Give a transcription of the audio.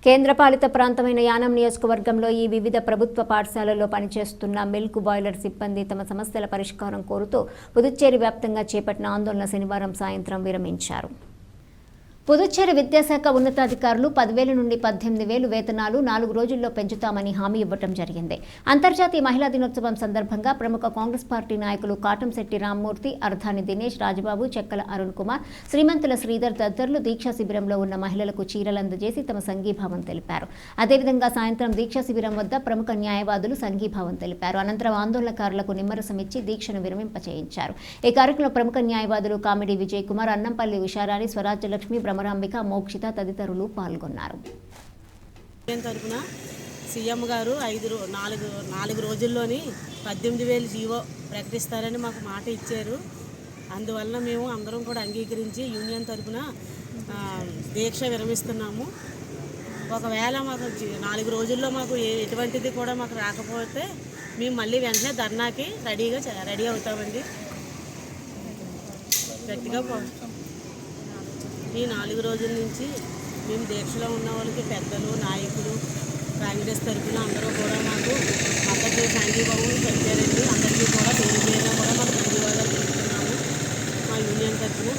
కేంద్రపాలిత ప్రాంతమైన యానం నియోజకవర్గంలో ఈ వివిధ ప్రభుత్వ పాఠశాలల్లో పనిచేస్తున్న మిల్క్ బాయిలర్ సిబ్బంది తమ సమస్యల పరిష్కారం కోరుతూ పుదుచ్చేరి వ్యాప్తంగా చేపట్టిన ఆందోళన శనివారం సాయంత్రం విరమించారు. పుదుచ్చేరి విద్యాశాఖ ఉన్నతాధికారులు 10,000 నుండి 18,000 వేతనాలు 4 రోజుల్లో పెంచుతామని హామీ ఇవ్వడం జరిగింది. అంతర్జాతీయ మహిళా దినోత్సవం సందర్భంగా ప్రముఖ కాంగ్రెస్ పార్టీ నాయకులు కాటంశెట్టి రామ్మూర్తి, అర్ధాని దినేష్, రాజబాబు, చెక్కల అరుణ్ కుమార్, శ్రీమంతుల శ్రీధర్ తదితరులు దీక్షా శిబిరంలో ఉన్న మహిళలకు చీరలు అందజేసి తమ సంఘీభావం తెలిపారు. అదేవిధంగా సాయంత్రం దీక్షా శిబిరం వద్ద ప్రముఖ న్యాయవాదులు సంఘీభావం తెలిపారు. అనంతరం ఆందోళనకారులకు నిమ్మరసం ఇచ్చి దీక్షను విరమింపచేయించారు. ఈ కార్యక్రమంలో ప్రముఖ న్యాయవాదులు కామిడి విజయ్ కుమార్, అన్నంపల్లి ఉషారాణి, స్వరాజ్యలక్ష్మి, భ్రమరాంబిక, మోక్షిత తదితరులు పాల్గొన్నారు. తరపున సీఎం గారు 4 రోజుల్లోని 18,000 జీవో ప్రకటిస్తారని మాకు మాట ఇచ్చారు. అందువల్ల మేము అందరం కూడా అంగీకరించి యూనియన్ తరపున దీక్ష విరమిస్తున్నాము. ఒకవేళ మాకు 4 రోజుల్లో మాకు ఎటువంటిది కూడా మాకు రాకపోతే మేము మళ్ళీ వెంటనే ధర్నాకి రెడీ అవుతామండి. గట్టిగా ఈ 4 రోజుల నుంచి మేము దీక్షలో ఉన్న వాళ్ళకి పెద్దలు, నాయకులు, కాంగ్రెస్ తరఫున అందరూ కూడా మాకు మద్దతు సంఘీభావం చెప్పారండి. అందరికీ కూడా పేరు పేరున కూడా మాకు ధన్యవాదాలు తెలుపుతున్నాము మా యూనియన్ తరఫున.